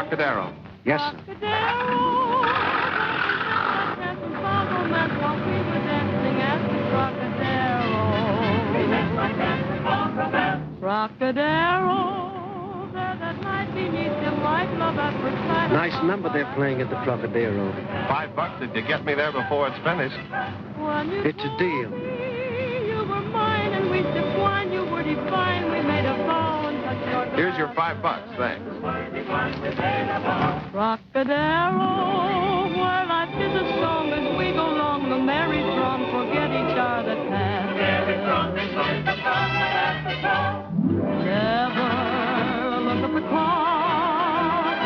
Trocadero. Yes, sir. Trocadero, there that night beneath the white love at first sight. Nice number they're playing at the Trocadero. $5 if you get me there before it's finished. It's a deal. You were mine and we sipped wine. You were divine. We made a vow and touched your Here's your $5. Thanks. Trocadero, where life is a song as we go along the merry throng, forget each other past. Never look at the clock.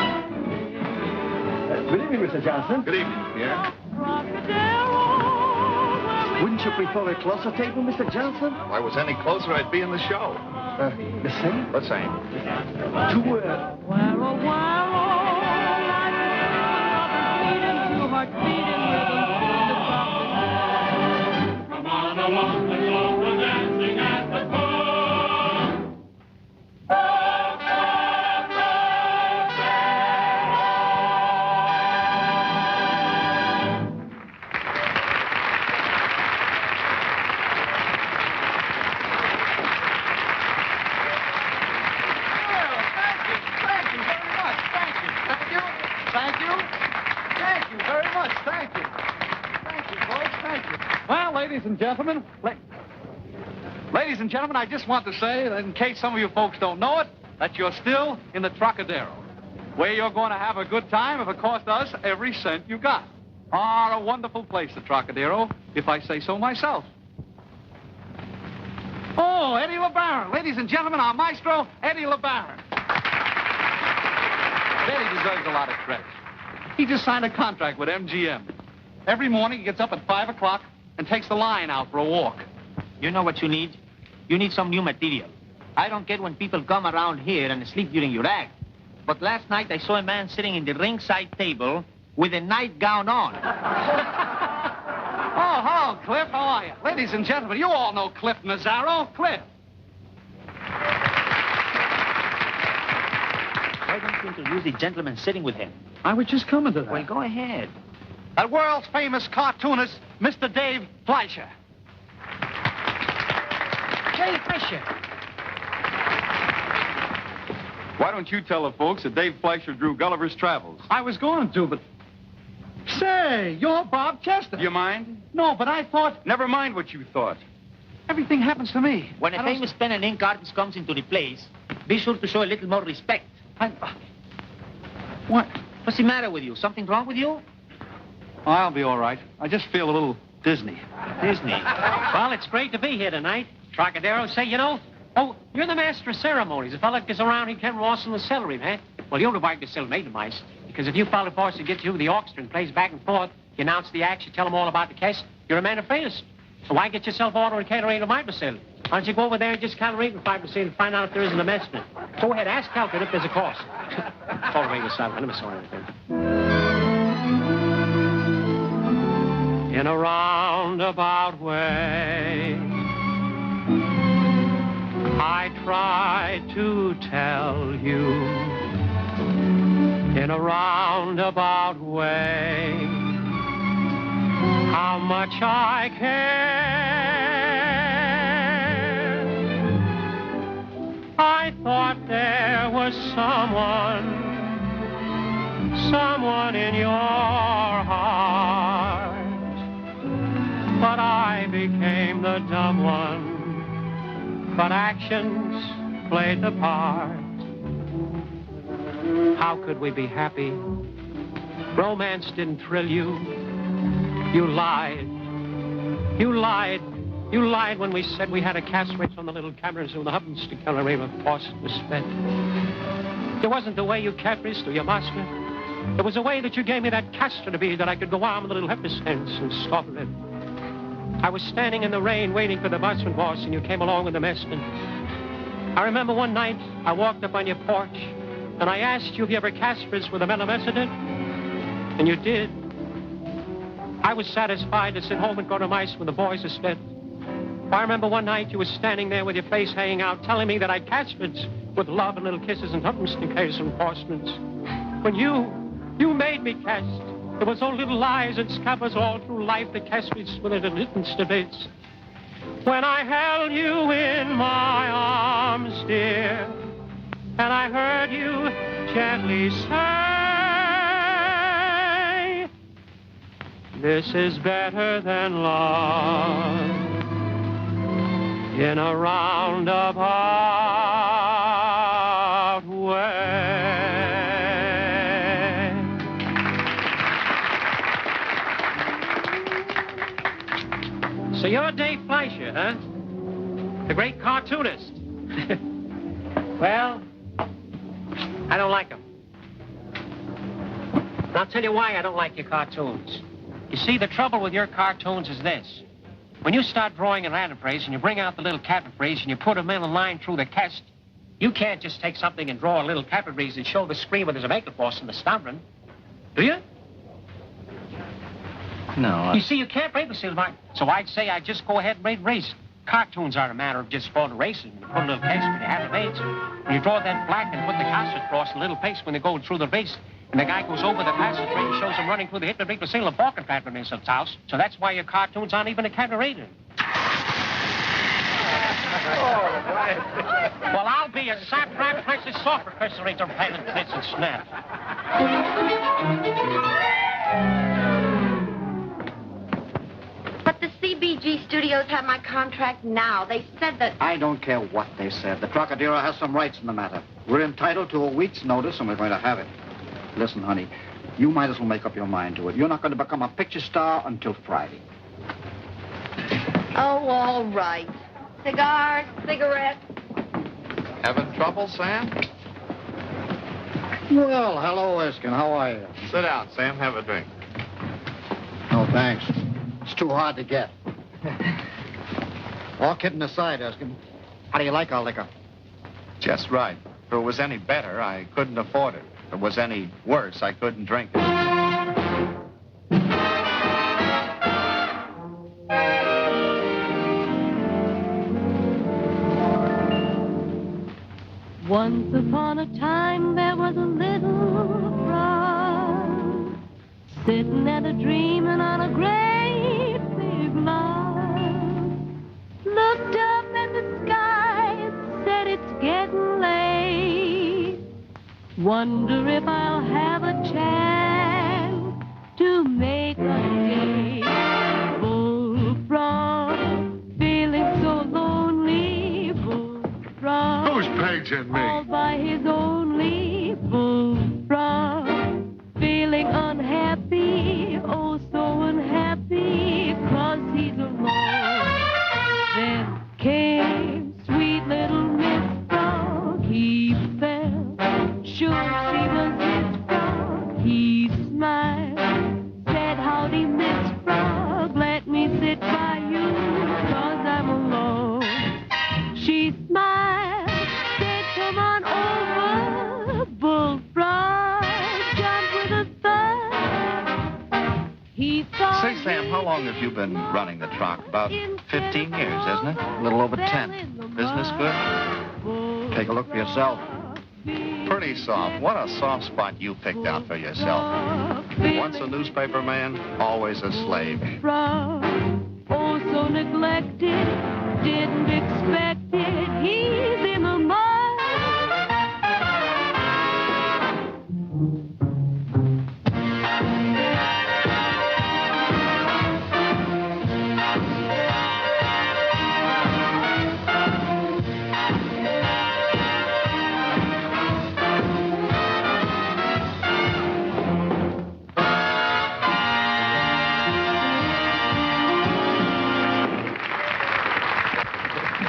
Good evening, Mr. Johnson. Good evening, Pierre. Trocadero, Wouldn't you prefer a closer table, Mr. Johnson? If I was any closer, I'd be in the show. The same? The same. Two, heart beating rhythm through the Trocadero. Come on along, let's go, we're dancing at the Ladies and gentlemen, I just want to say, that in case some of you folks don't know it, that you're still in the Trocadero, where you're going to have a good time if it costs us every cent you got. Ah, a wonderful place, the Trocadero, if I say so myself. Oh, Eddie LeBaron. Ladies and gentlemen, our maestro, Eddie LeBaron. Eddie deserves a lot of credit. He just signed a contract with MGM. Every morning he gets up at 5 o'clock and takes the line out for a walk. You know what you need? You need some new material. I don't get when people come around here and sleep during your act. But last night I saw a man sitting in the ringside table with a nightgown on. Oh, hello, Cliff. How are you? Ladies and gentlemen, you all know Cliff Mazzaro. Cliff. Why don't you introduce the gentleman sitting with him? I was just coming to that. Well, go ahead. That world's famous cartoonist, Mr. Dave Fleischer. Dave Fleischer. Why don't you tell the folks that Dave Fleischer drew Gulliver's Travels? I was going to, but... Say, you're Bob Chester. You mind? No, but I thought... Never mind what you thought. Everything happens to me. When a famous pen and ink artist comes into the place, be sure to show a little more respect. What? What's the matter with you? Something wrong with you? I'll be all right. I just feel a little Disney. Disney. Well, it's great to be here tonight. Trocadero, say, you know, oh, you're the master of ceremonies. The fella that gets around, he can Ross and the celery, man. Well, you're the wife to still made the mice. Because if you follow force to get you the orchestra and plays back and forth, you announce the acts, you tell them all about the case, you're a man of famous. So why get yourself order and catering to my facility? Why don't you go over there and just calculate with 5% and find out if there isn't a messman? Go ahead, ask Calvin if there's a cost. All right, I'm sorry. In a roundabout way, I tried to tell you. In a roundabout way, how much I care. I thought there was someone in your heart. But I became the dumb one. But actions played the part. How could we be happy? Romance didn't thrill you. You lied. You lied. You lied when we said we had a cast race on the little cameras and the hubbins to kill a river forced was spent. It wasn't the way you capriced or you master. It was the way that you gave me that castor to be that I could go on with a little hepicence and stop it. I was standing in the rain waiting for the busman boss and you came along with the messman. I remember one night I walked up on your porch and I asked you if you ever caspers with a melamecedent, and you did. I was satisfied to sit home and go to mice when the boys are spent. I remember one night you were standing there with your face hanging out telling me that I caspered with love and little kisses and humps and cares and enforcements. When you made me cast. There was so little lies and scabbers all through life that cast me swimming in little bits. When I held you in my arms, dear, and I heard you gently say, this is better than love in a roundabout way. So you're Dave Fleischer, huh? The great cartoonist. Well, I don't like them. And I'll tell you why I don't like your cartoons. You see, the trouble with your cartoons is this. When you start drawing an anaphrase and you bring out the little cataphrase and you put them in a line through the cast, you can't just take something and draw a little cataphrase and show the screen where there's a maker force in the stammering. Do you? No. You see, you can't break the seal mark. So I'd say I'd just go ahead and race. Cartoons aren't a matter of just drawing races. You put a little paste when you have a race. When you draw that black and put the concert across a little paste when they go through the race. And the guy goes over the passage and shows him running through the hit the big single balkan pattern in his house. So that's why your cartoons aren't even a cabaret. Well, I'll be a saprap princess soft professor into payment pits and snap. But the CBG studios have my contract now. They said that... I don't care what they said. The Trocadero has some rights in the matter. We're entitled to a week's notice, and we're going to have it. Listen, honey, you might as well make up your mind to it. You're not going to become a picture star until Friday. Oh, all right. Cigars, cigarettes. Having trouble, Sam? Well, hello, Erskine. How are you? Sit down, Sam. Have a drink. No, thanks. It's too hard to get. All kidding aside, Erskine, how do you like our liquor? Just right. If it was any better, I couldn't afford it. If it was any worse, I couldn't drink it. Once upon a time there was a little frog sitting at a dreaming on a great big log. Looked up at the sky, said it's getting late. Wonder if I'll have a chance to make a day. Bullfrog, feeling so lonely. Bullfrog, Who's Paige and me? all by his only. Bullfrog, feeling unhappy. Oh, so unhappy, 'cause he's alone. Then came sweet little Miss Frog. He felt sure she was his frog. He smiled, said, howdy, Miss Frog. Let me sit by you, 'cause I'm alone. She smiled, said, come on over. Bullfrog jumped with a thud. He thought... Say, Sam, how long have you been running the Troc? About 15 years, isn't it? A little over 10. Business good? Take a look for yourself. Pretty soft. What a soft spot you picked out for yourself. Once a newspaper man, always a slave. Frog, oh, so neglected, didn't expect it. He's in the mud.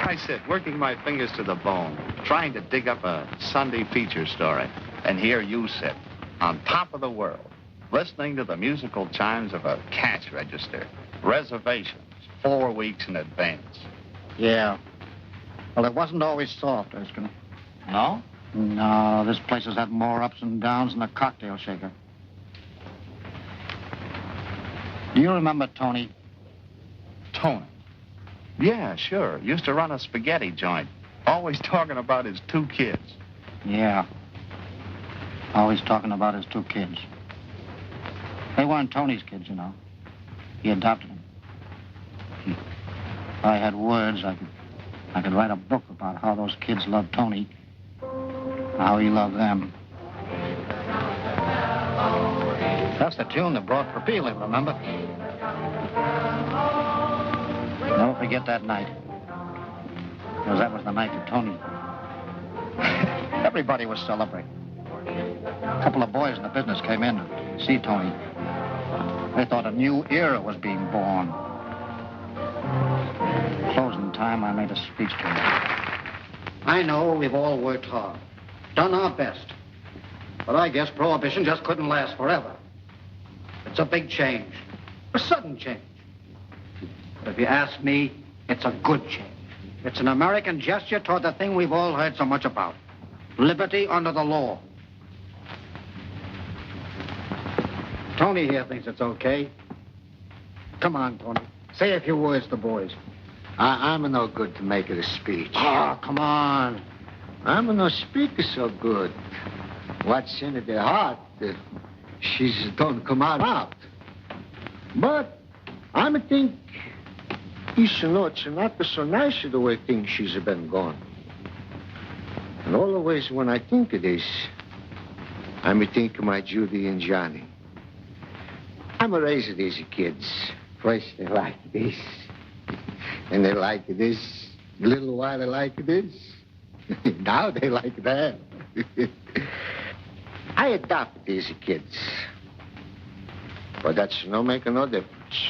I sit working my fingers to the bone, trying to dig up a Sunday feature story. And here you sit, on top of the world, listening to the musical chimes of a cash register. Reservations, 4 weeks in advance. Yeah. Well, it wasn't always soft, Erskine. No? No, this place has had more ups and downs than a cocktail shaker. Do you remember Tony? Tony. Yeah, sure. Used to run a spaghetti joint. Always talking about his 2 kids. Yeah. Always talking about his 2 kids. They weren't Tony's kids, you know. He adopted them. If I had words, I could write a book about how those kids loved Tony, how he loved them. That's the tune that brought Papili, remember? Never forget that night. Because that was the night that Tony... Everybody was celebrating. A couple of boys in the business came in to see Tony. They thought a new era was being born. Closing time, I made a speech to him. I know we've all worked hard, done our best. But I guess Prohibition just couldn't last forever. It's a big change, a sudden change. But if you ask me, it's a good change. It's an American gesture toward the thing we've all heard so much about. Liberty under the law. Tony here thinks it's okay. Come on, Tony. Say a few words to the boys. I'm no good to make it a speech. Oh, come on. I'm no speaker so good. What's in their heart, she's don't come out. But I think it's not so nice the way things she's been going. And always when I think of this, I think of my Judy and Johnny. I'm raising these kids. First they like this, and they like this. A little while they like this. Now they like that. I adopted these kids. But that's no making no difference.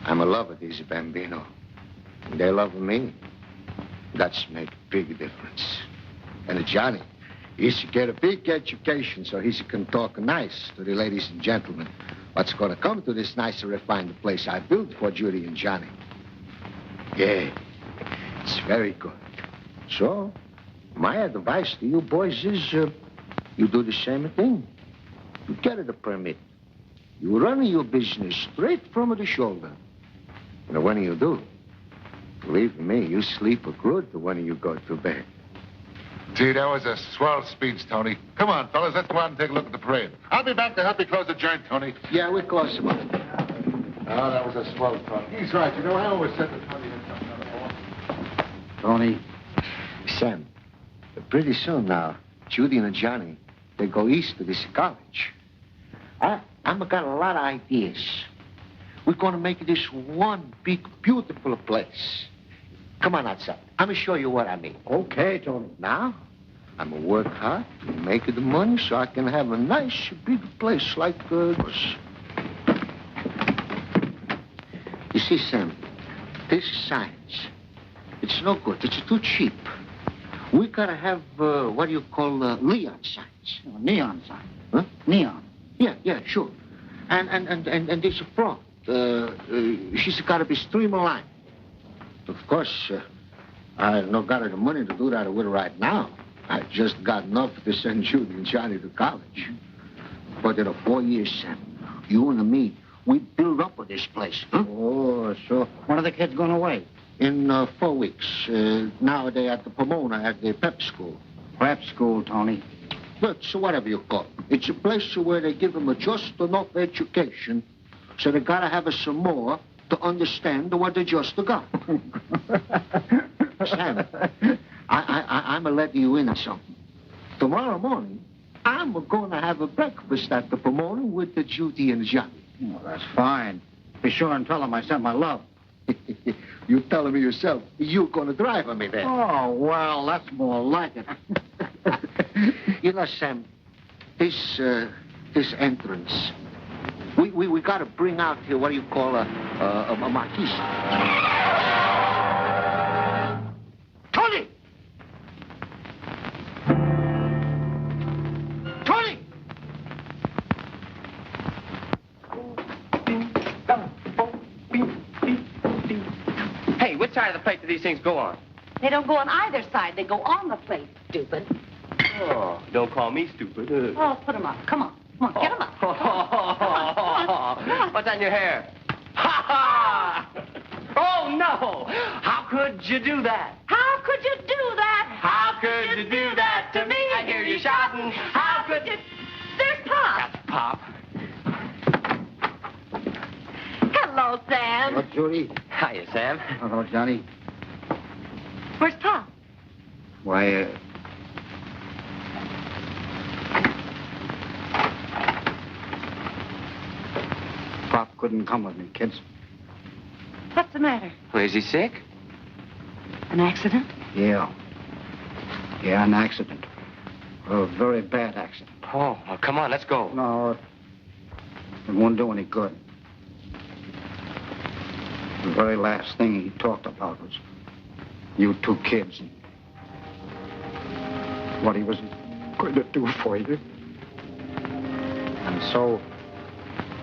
I'm a lover of these bambino. And they love me. That's make a big difference. And Johnny, he's to get a big education so he can talk nice to the ladies and gentlemen. What's going to come to this nice and refined place I built for Judy and Johnny. Yeah, it's very good. So, my advice to you boys is you do the same thing. You get a permit. You run your business straight from the shoulder. And when you do, believe me, you sleep good when you go to bed. Gee, that was a swell speech, Tony. Come on, fellas, let's go out and take a look at the parade. I'll be back to help you close the joint, Tony. Yeah, we're close about it. Oh, that was a swell talk. He's right. You know, I always said that Tony had something on the ball. Tony, Sam, pretty soon now, Judy and Johnny, they go east to this college. I'm got a lot of ideas. We're going to make this one big, beautiful place. Come on outside. I'm going to show you what I mean. okay, Tony. Now, I'm going to work hard to make the money so I can have a nice, big place like this. You see, Sam, this is science. It's no good. It's too cheap. We got to have, what do you call, neon signs. Oh, neon sign. Huh? Neon. Yeah, sure. And this front, she's got to be streamlined. Of course, I not got the money to do that with right now. I just got enough to send Judy and Johnny to college. But in 4 years, Sam, you and me, we build up with this place. Huh? Oh, so when are the kids going away? In 4 weeks. Now they're at the Pomona at the prep school. Prep school, Tony. But so whatever you call it. It's a place where they give them just enough education, so they got to have some more to understand what they just got. Sam, I'm going to let you in on something. Tomorrow morning, I'm going to have a breakfast at the Pomona with the Judy and Johnny. Oh, that's fine. Be sure and tell them I sent my love. You telling me yourself, you're going to drive me there. Oh, well, that's more like it. You know, Sam, this entrance, we got to bring out here what do you call a marquise. Tony! Tony! Hey, which side of the plate do these things go on? They don't go on either side. They go on the plate, stupid. Oh, don't call me stupid. Oh, put them up. Come on. Come on, get them up. Come on. What's on your hair? Ha ha! Oh, no! How could you do that? How could you do that? How could you do that to me? I hear you shouting. How Judy. Hiya, Sam. Hello, Johnny. Where's Pop? Why, Pop couldn't come with me, kids. What's the matter? Is he sick? An accident? Yeah. Yeah, an accident. A very bad accident. Oh, well, come on, let's go. No, it won't do any good. The very last thing he talked about was you two kids and what he was going to do for you. And so,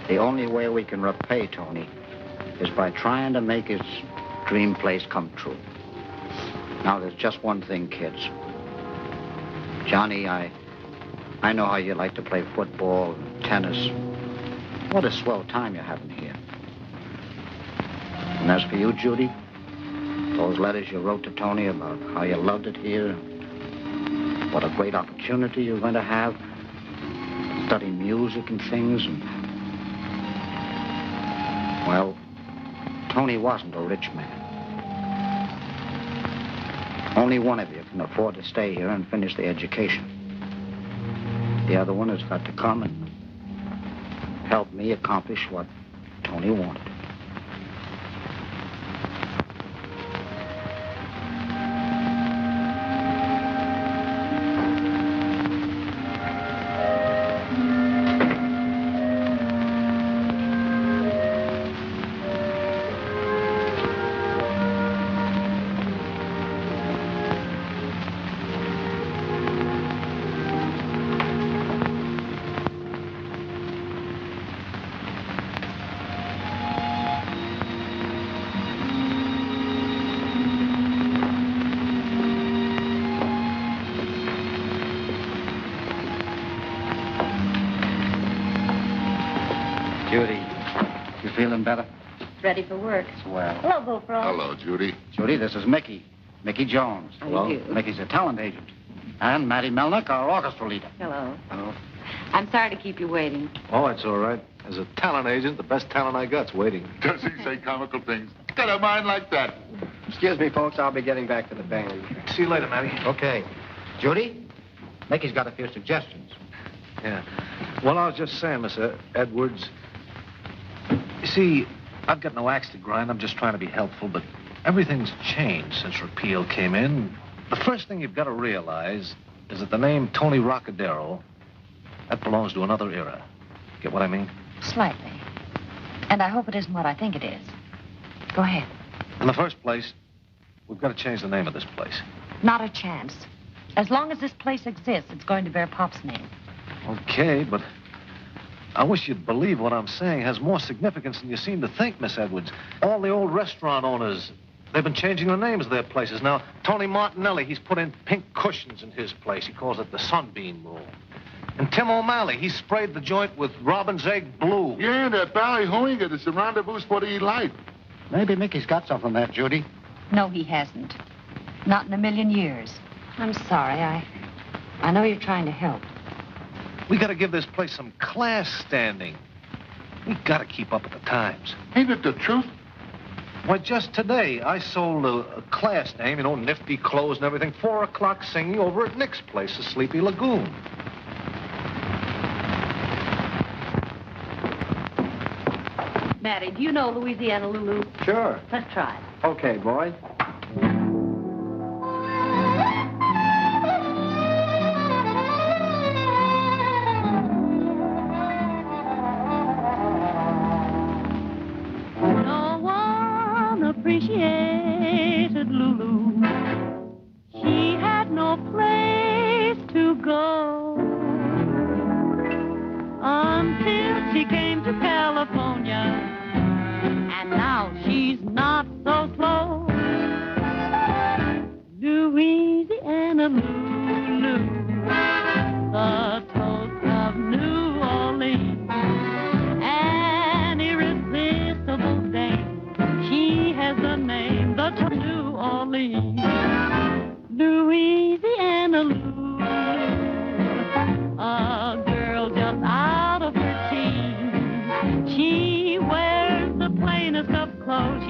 the only way we can repay Tony is by trying to make his dream place come true. Now, there's just one thing, kids. Johnny, I know how you like to play football, tennis. What a swell time you're having here. And as for you, Judy, those letters you wrote to Tony about how you loved it here, what a great opportunity you're going to have, study music and things, and... Well, Tony wasn't a rich man. Only one of you can afford to stay here and finish the education. The other one has got to come and help me accomplish what Tony wanted. Judy, you feeling better? Ready for work. Swell. Hello, Bullfrog. Hello, Judy. Judy, this is Mickey. Mickey Jones. How do you do? Mickey's a talent agent. And Matty Melnick, our orchestra leader. Hello. Hello. I'm sorry to keep you waiting. Oh, it's all right. As a talent agent, the best talent I got's waiting. Does he say comical things? Got a mind like that. Excuse me, folks. I'll be getting back to the band. See you later, Matty. Okay. Judy, Mickey's got a few suggestions. Yeah. Well, I was just saying, Mr. Edwards, you see, I've got no axe to grind. I'm just trying to be helpful, but everything's changed since repeal came in. The first thing you've got to realize is that the name Tony Trocadero, that belongs to another era. Get what I mean? Slightly. And I hope it isn't what I think it is. Go ahead. In the first place, we've got to change the name of this place. Not a chance. As long as this place exists, it's going to bear Pop's name. Okay, but I wish you'd believe what I'm saying has more significance than you seem to think, Miss Edwards. All the old restaurant owners, they've been changing the names of their places. Now, Tony Martinelli, he's put in pink cushions in his place. He calls it the Sunbeam Room. And Tim O'Malley, he sprayed the joint with Robin's Egg Blue. Yeah, that ballyhooing it is a rendezvous for the elite. Maybe Mickey's got something there, Judy. No, he hasn't. Not in a million years. I'm sorry. I know you're trying to help. We got to give this place some class standing. We got to keep up with the times. Ain't it the truth? Why, just today, I sold a class name, you know, nifty clothes and everything, 4 o'clock singing over at Nick's place, the Sleepy Lagoon. Matty, do you know Louisiana Lulu? Sure. Let's try it. Okay, boy. No one appreciated Lulu. She had no place to go until she came to California. And now she's not so slow. Louisiana Lulu, the toast of New Orleans, an irresistible dame. She has the name, the toast of New Orleans. Louisiana Lulu, a girl just out of her teens. She wears the plainest of clothes.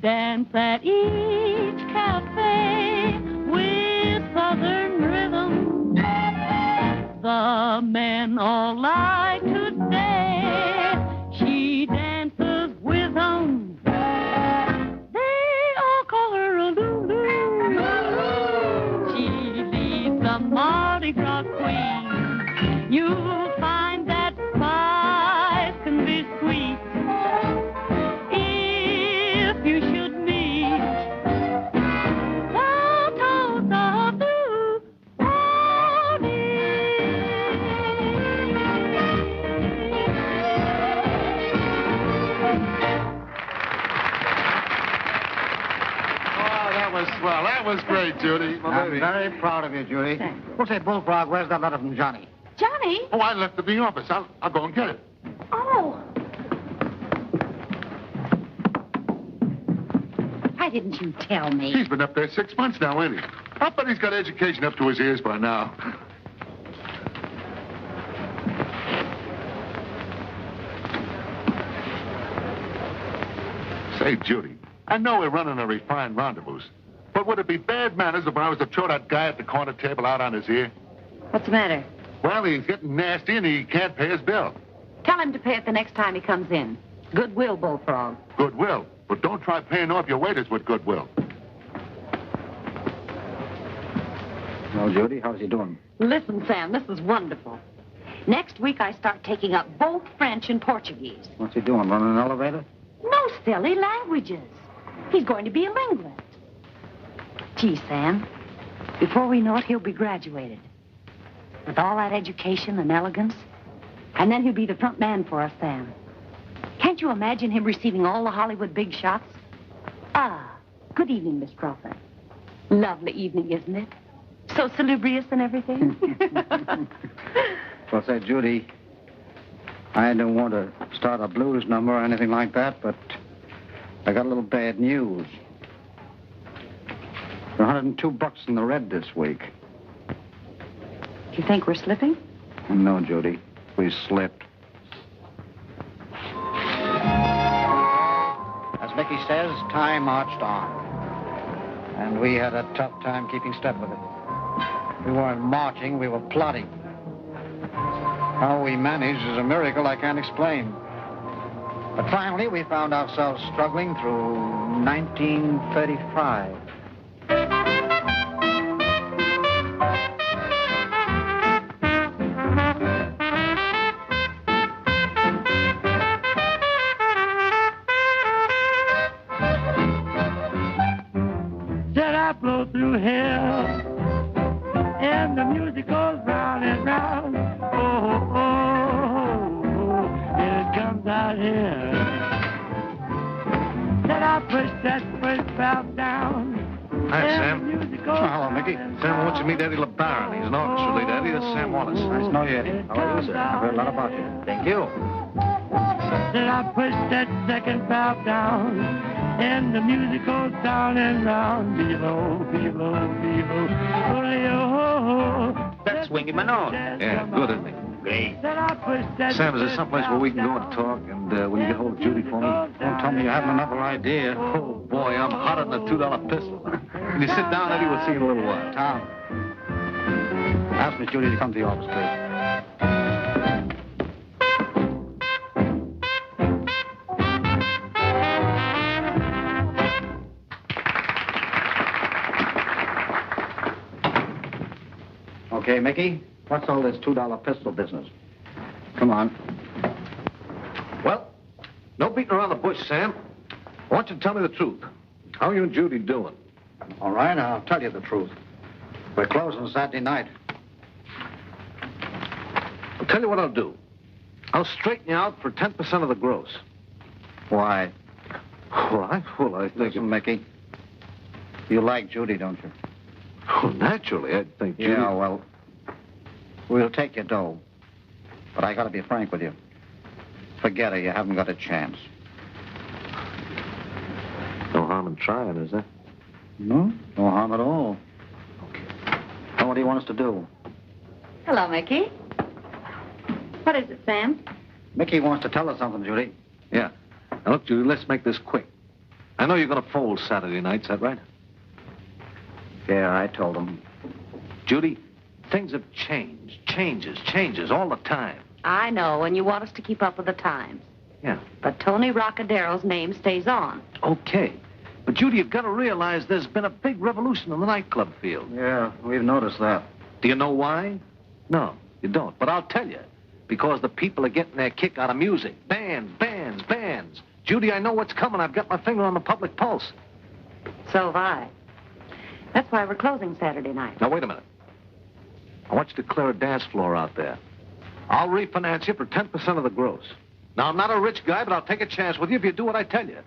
dance at each cafe with southern rhythm. The men all like to say she dances with them. They all call her a Lulu. She leads the Mardi Gras queen. You'll find that spice can be sweet if you should meet the toast of New Well, that was great, Judy. I'm very proud of you, Judy. We'll say, Bullfrog, where's that letter from Johnny? Johnny? Oh, I left it in the office. I'll go and get it. Oh. Why didn't you tell me? He's been up there 6 months now, ain't he? I bet he's got education up to his ears by now. Say, Judy, I know we're running a refined rendezvous, but would it be bad manners if I was to throw that guy at the corner table out on his ear? What's the matter? Well, he's getting nasty and he can't pay his bill. Tell him to pay it the next time he comes in. Goodwill, Bullfrog. Goodwill, but don't try paying off your waiters with goodwill. Well, Judy, how's he doing? Listen, Sam, this is wonderful. Next week I start taking up both French and Portuguese. What's he doing, running an elevator? No silly languages. He's going to be a linguist. Gee, Sam, before we know it, he'll be graduated. With all that education and elegance. And then he'll be the front man for us, Sam. Can't you imagine him receiving all the Hollywood big shots? Ah, good evening, Miss Crawford. Lovely evening, isn't it? So salubrious and everything. Well, say, Judy, I don't want to start a blues number or anything like that, but I got a little bad news. We're $102 in the red this week. You think we're slipping? No, Judy. We slipped. As Mickey says, time marched on. And we had a tough time keeping step with it. We weren't marching, we were plodding. How we managed is a miracle I can't explain. But finally, we found ourselves struggling through 1935. Flow through hell, and the music goes round and round. Oh, oh, oh, and it comes out here. Then I push that first valve down. Hi, Sam. Hello, Mickey. Sam wants you to meet Eddie LeBaron. He's an orchestra leader. Eddie, that's Sam Wallace. Nice to know you, Eddie. How are you, sir? I've heard a lot about you. Thank you. Then I push that second valve down, and the music goes down and round. Below, below, below. That's swinging my nose. Yeah, good, isn't he? Great. Sam, is there someplace where we can go and talk? And will you get hold of Judy for me? Don't tell me you haven't another idea. Oh, boy, I'm hotter than a $2 pistol. Can you sit down, Eddie? We'll see you in a little while. Tom, ask Miss Judy to come to the office, please. Okay, Mickey, what's all this $2 pistol business? Come on. Well, no beating around the bush, Sam. I want you to tell me the truth. How are you and Judy doing? All right, I'll tell you the truth. We're closing Saturday night. I'll tell you what I'll do. I'll straighten you out for 10% of the gross. Why? Why? Well, I think... Listen, Mickey, you like Judy, don't you? Oh, naturally, I think Judy... Yeah, well, we'll take your dough. But I gotta be frank with you. Forget her, you haven't got a chance. No harm in trying, is there? No harm at all. Okay. Now, what do you want us to do? Hello, Mickey. What is it, Sam? Mickey wants to tell us something, Judy. Yeah. Now, look, Judy, let's make this quick. I know you're going to fold Saturday night, is that right? Yeah, I told him. Judy, things have changed. Changes all the time. I know, and you want us to keep up with the times. Yeah. But Tony Rockadero's name stays on. Okay. But, Judy, you've got to realize there's been a big revolution in the nightclub field. Yeah, we've noticed that. Do you know why? No, you don't. But I'll tell you. Because the people are getting their kick out of music. Bands. Judy, I know what's coming. I've got my finger on the public pulse. So have I. That's why we're closing Saturday night. Now, wait a minute. I want you to clear a dance floor out there. I'll refinance you for 10% of the gross. Now, I'm not a rich guy, but I'll take a chance with you if you do what I tell you.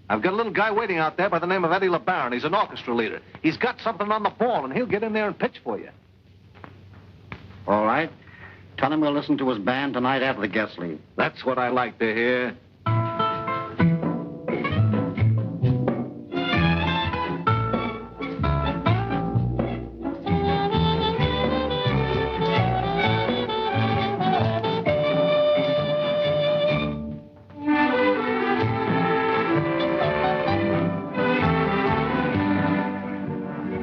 I've got a little guy waiting out there by the name of Eddie LeBaron. He's an orchestra leader. He's got something on the ball, and he'll get in there and pitch for you. All right. Tell him we'll listen to his band tonight after the guests leave. That's what I like to hear.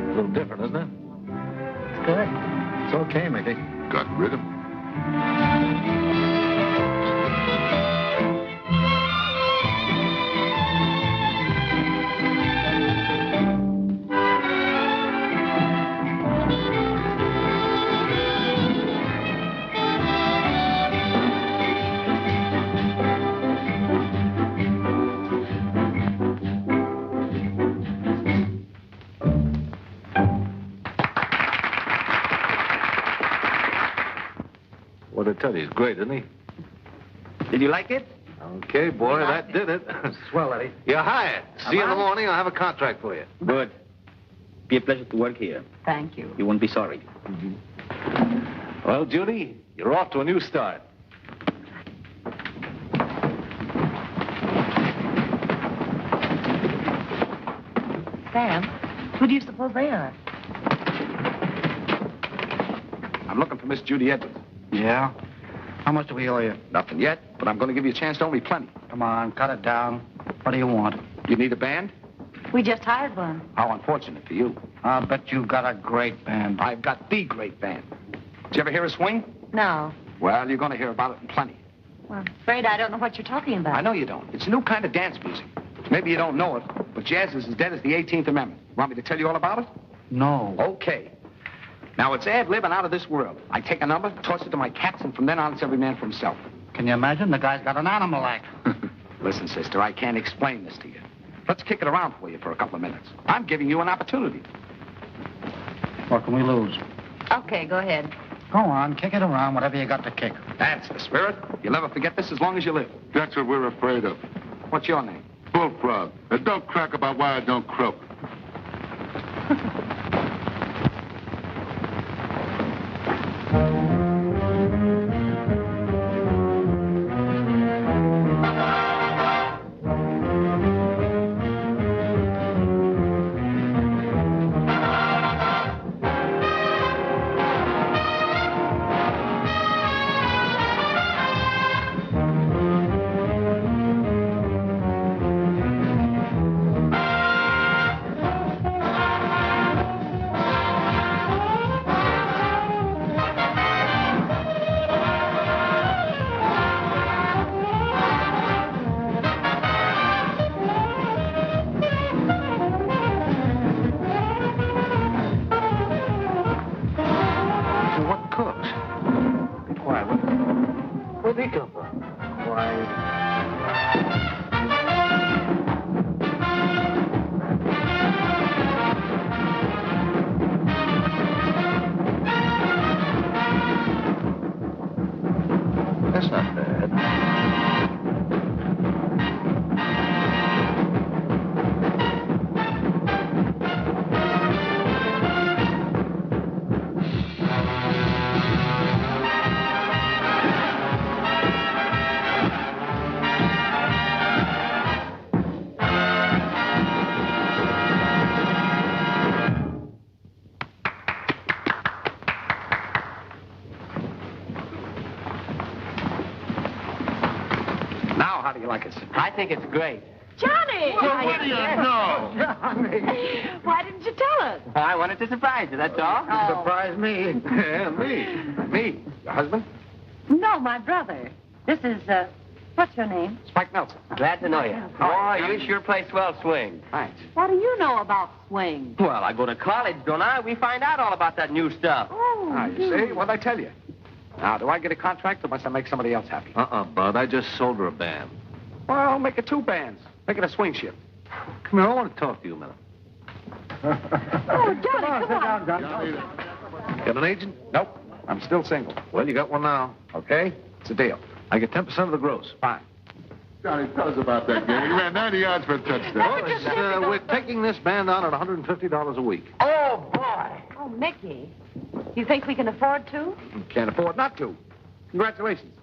A little different, isn't it? It's good. It's okay, Mickey. Got rhythm. What'd I tell you? He's great, isn't he? Did you like it? Okay, boy, that did it. Swell, Eddie. You're hired. See you in the morning. I'll have a contract for you. Good. Be a pleasure to work here. Thank you. You won't be sorry. Well, Judy, you're off to a new start. Sam, who do you suppose they are? I'm looking for Miss Judy Edwards. Yeah? How much do we owe you? Nothing yet, but I'm going to give you a chance to owe me plenty. Come on, cut it down. What do you want? You need a band? We just hired one. How unfortunate for you. I'll bet you've got a great band. I've got the great band. Did you ever hear a swing? No. Well, you're going to hear about it in plenty. Well, I'm afraid I don't know what you're talking about. I know you don't. It's a new kind of dance music. Maybe you don't know it, but jazz is as dead as the 18th Amendment. Want me to tell you all about it? No. Okay. Now, it's ad-lib and out of this world. I take a number, toss it to my cats, and from then on, it's every man for himself. Can you imagine? The guy's got an animal act. Listen, sister, I can't explain this to you. Let's kick it around for you for a couple of minutes. I'm giving you an opportunity. What can we lose? Okay, go ahead. Go on, kick it around, whatever you got to kick. That's the spirit. You'll never forget this as long as you live. That's what we're afraid of. What's your name? Bullfrog. And don't crack about why I don't croak. That's not bad. Now, how do you like it? I think it's great. Johnny! What do you know? Why didn't you tell us? I wanted to surprise you, that's all. Surprise me. Yeah, me. Me? Your husband? No, my brother. This is, what's your name? Spike Nelson. Glad to know you. Oh, you sure play swell swing. Thanks. What do you know about swing? Well, I go to college, don't I? We find out all about that new stuff. Oh, Ah, you see? What'd I tell you? Now, do I get a contract or must I make somebody else happy? Bud. I just sold her a band. Well, make it 2 bands. Make it a swing shift. Come here, I want to talk to you a minute. Oh, Johnny, come on. Got an agent? Nope. I'm still single. Well, you got one now. Okay? It's a deal. I get 10% of the gross. Fine. Johnny, tell us about that game. He ran 90 yards for a touchdown. We're taking this band on at $150 a week. Oh, boy. Oh, Mickey. You think we can afford to? Can't afford not to. Congratulations.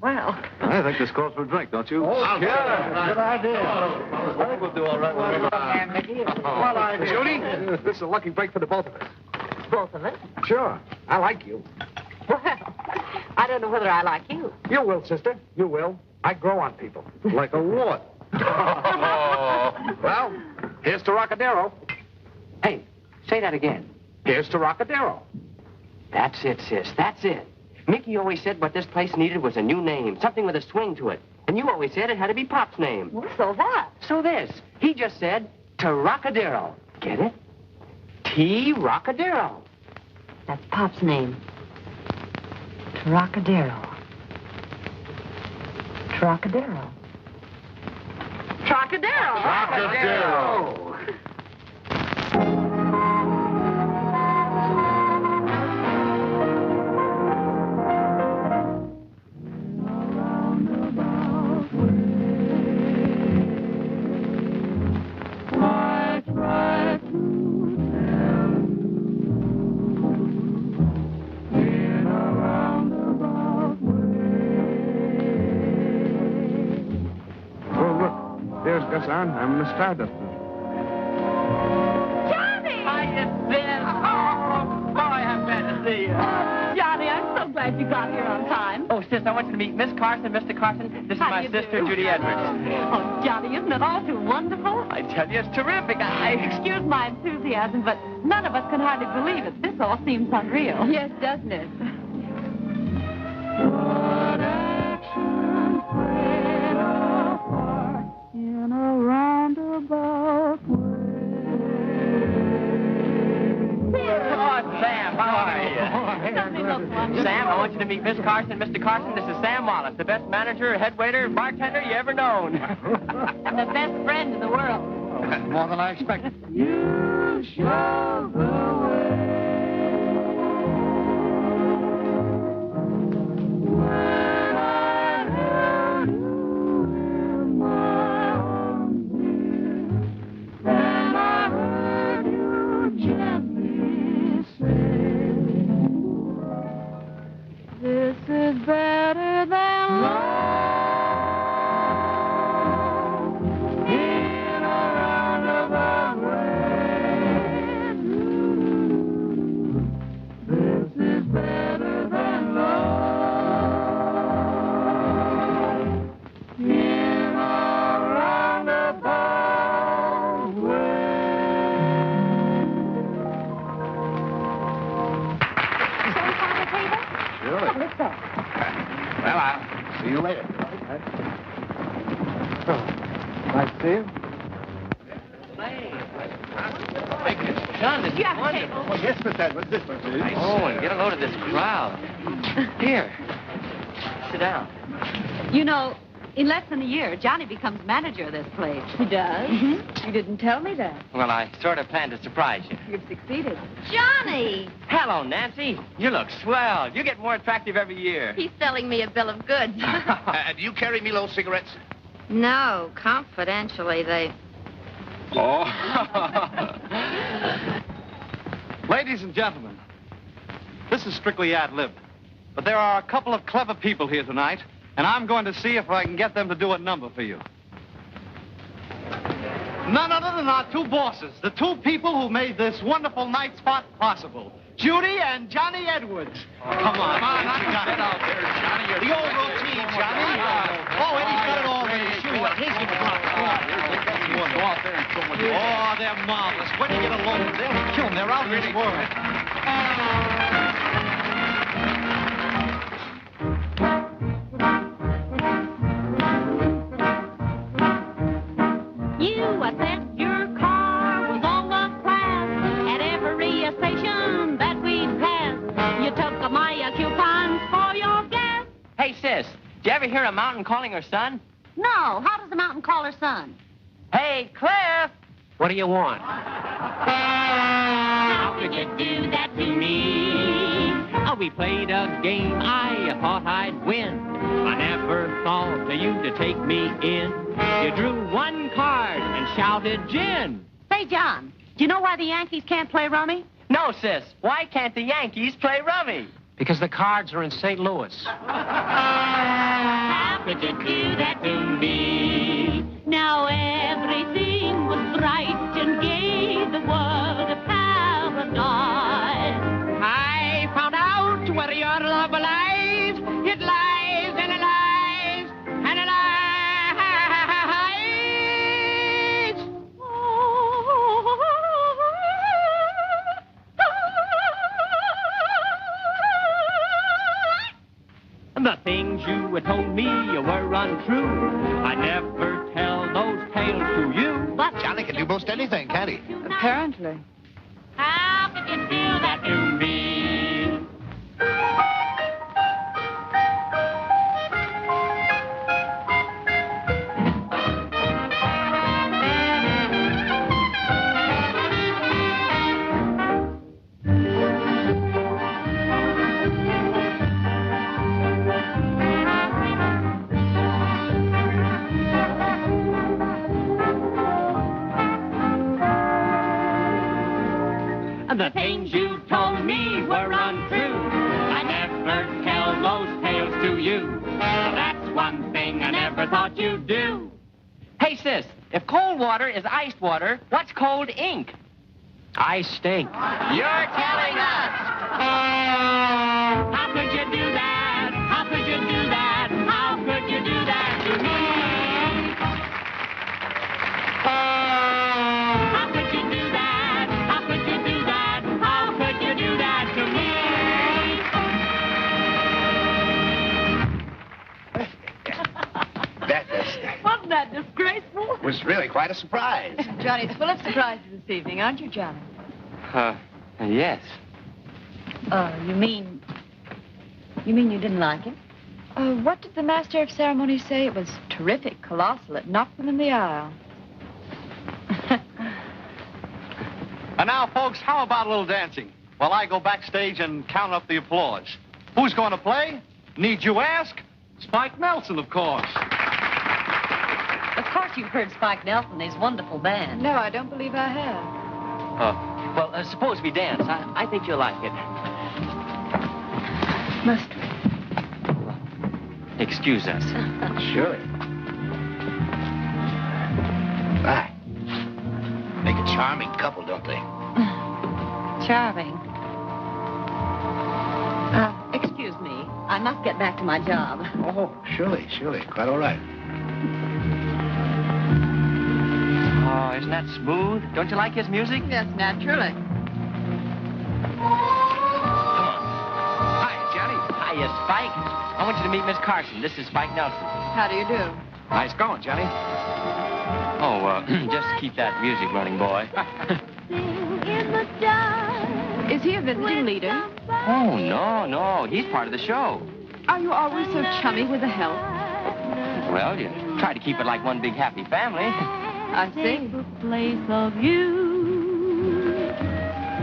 Well. I think this calls for a drink, don't you? Yeah. Good idea. I think we'll do all right. Well, Judy, this is a lucky break for the both of us. Both of us? Sure. I like you. Well, I don't know whether I like you. You will, sister. You will. I grow on people. Like a what? Well, here's to Trocadero. Hey, say that again. Here's to Trocadero. That's it, sis. That's it. Mickey always said what this place needed was a new name, something with a swing to it. And you always said it had to be Pop's name. Well, so what? So this. He just said Trocadero. Get it? Trocadero. That's Pop's name. Trocadero. Trocadero. Trocadero. There's Gus on. I'm in the Stardust. Johnny! Hiya, sis. Oh, boy, I'm glad to see you. Johnny, I'm so glad you got here on time. Oh, sis, I want you to meet Miss Carson, Mr. Carson. This is How my do you sister, do? Judy Edwards. Oh, Johnny, isn't it all too wonderful? I tell you, it's terrific. Excuse my enthusiasm, but none of us can hardly believe it. This all seems unreal. Yes, doesn't it? In a roundabout Oh, Sam, how are you? Something looks wonderful. Sam, I want you to meet Miss Carson, Mr. Carson. This is Sam Wallace, the best manager, head waiter, bartender you ever known. And the best friend in the world. More than I expected. you show the way. When I held you in my arms, dear, and I heard you gently say, this is better than love. In a roundabout way. This is better than love. In a roundabout Sure. Let's go. Well, I'll see you later. Nice to see you. John, this is Yeah, wonderful. Oh, yes, Miss Edwards. This one, please. Oh, and get a load of this crowd. Here. Sit down. You know, in less than a year, Johnny becomes manager of this place. He does? Mm-hmm. You didn't tell me that. Well, I sort of planned to surprise you. You've succeeded. Johnny! Hello, Nancy. You look swell. You get more attractive every year. He's selling me a bill of goods. Do you carry Milo cigarettes? No, confidentially, they... Oh. Ladies and gentlemen, this is strictly ad-lib. But there are a couple of clever people here tonight, and I'm going to see if I can get them to do a number for you. None other than our two bosses, the two people who made this wonderful night spot possible. Judy and Johnny Edwards. Come on. Come on, get out there, Johnny. The old routine, Johnny. Oh, Eddie's got it all ready. Shoot. what? Here's your block. Go out there and show what you Oh, they're marvelous. When you get along, they'll kill them. They're out of this world. You, I said your car was on the class at every station that we'd pass. You took my coupons for your gas. Hey, sis, did you ever hear a mountain calling her son? No, how does the mountain call her son? Hey, Cliff! What do you want? How could you do that to me? Oh, we played a game I thought I'd win. I never thought of you to take me in. You drew one card and shouted gin. Say, John, do you know why the Yankees can't play rummy? No, sis. Why can't the Yankees play rummy? Because the cards are in St. Louis. How could you do that to me? Now everything was bright and gay, the world a paradise. I found out where your love lies. It lies and it lies and it lies. The things you had told me were untrue. I never tell those tales to you. But Johnny can do most anything, can't he? Apparently. How could you do that to me? The things you told me were untrue. I never tell those tales to you. That's one thing I never thought you'd do. Hey, sis, if cold water is iced water, what's cold ink? I stink. You're telling us! How could you do that? How could you do that? How could you do that to me? How could you do that? How could you do that? How could you do that to me? That Wasn't that disgraceful? was really quite a surprise. Johnny's full of surprises this evening, aren't you, Johnny? Yes. You mean you didn't like it? What did the master of ceremonies say? It was terrific, colossal. It knocked them in the aisle. And now, folks, how about a little dancing? While I go backstage and count up the applause. Who's going to play? Need you ask? Spike Nelson, of course. Of course you've heard Spike Nelson and his wonderful band. No, I don't believe I have. Well, suppose we dance. I think you'll like it. Must we? Excuse us. Surely. Right. Make a charming couple, don't they? Charming. Excuse me. I must get back to my job. Oh, surely. Quite all right. Oh, isn't that smooth? Don't you like his music? Yes, naturally. Hi, Johnny. Hiya, Spike. I want you to meet Miss Carson. This is Spike Nelson. How do you do? Nice going, Johnny. Oh, just keep that music running, boy. Is he a visiting leader? Oh, no. He's part of the show. Are you always so chummy with the help? Well, you try to keep it like one big happy family. I see. The place of you.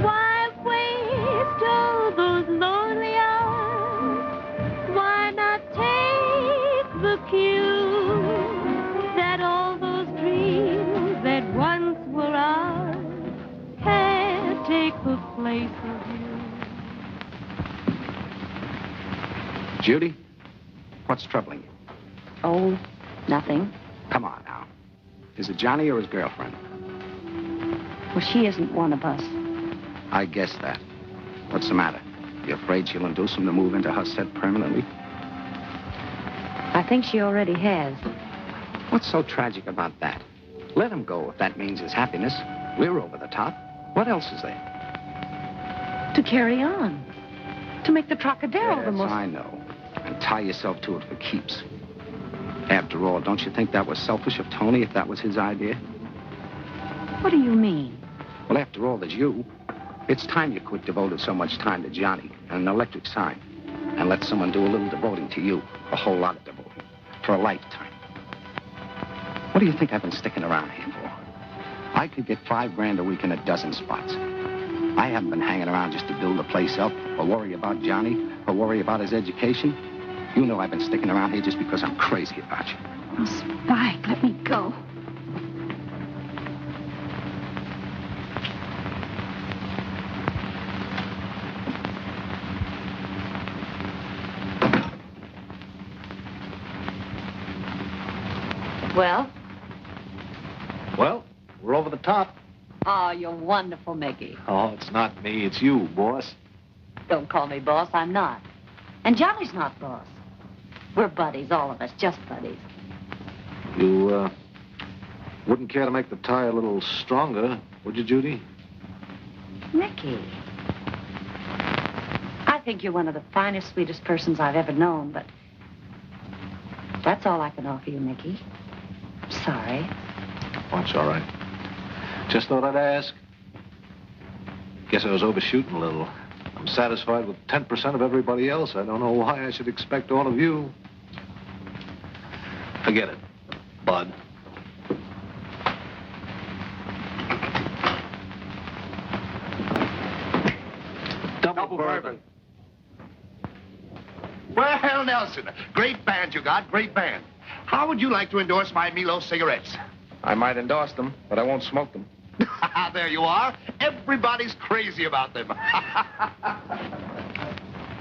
Why waste all those lonely hours? Why not take the cue that all those dreams that once were ours can take the place of you? Judy, what's troubling you? Oh, nothing. Come on now. Is it Johnny or his girlfriend? Well, she isn't one of us. I guess that. What's the matter? You afraid she'll induce him to move into her set permanently? I think she already has. What's so tragic about that? Let him go if that means his happiness. We're over the top. What else is there? To carry on. To make the Trocadero the most... I know. And tie yourself to it for keeps. After all, don't you think that was selfish of Tony if that was his idea? What do you mean? Well, after all, there's you. It's time you quit devoting so much time to Johnny and an electric sign. And let someone do a little devoting to you. A whole lot of devoting. For a lifetime. What do you think I've been sticking around here for? I could get $5 a week in a dozen spots. I haven't been hanging around just to build the place up, or worry about Johnny, or worry about his education. You know I've been sticking around here just because I'm crazy about you. Oh, Spike, let me go. Well? Well, we're over the top. Oh, you're wonderful, Mickey. Oh, it's not me. It's you, boss. Don't call me boss. I'm not. And Johnny's not boss. We're buddies, all of us, just buddies. You, wouldn't care to make the tie a little stronger, would you, Judy? Mickey. I think you're one of the finest, sweetest persons I've ever known, but that's all I can offer you, Mickey. Sorry. Oh, it's all right. Just thought I'd ask. Guess I was overshooting a little. I'm satisfied with 10% of everybody else. I don't know why I should expect all of you. Forget it, bud. Double bourbon. Well, Nelson, great band you got, great band. How would you like to endorse my Milo cigarettes? I might endorse them, but I won't smoke them. There you are. Everybody's crazy about them.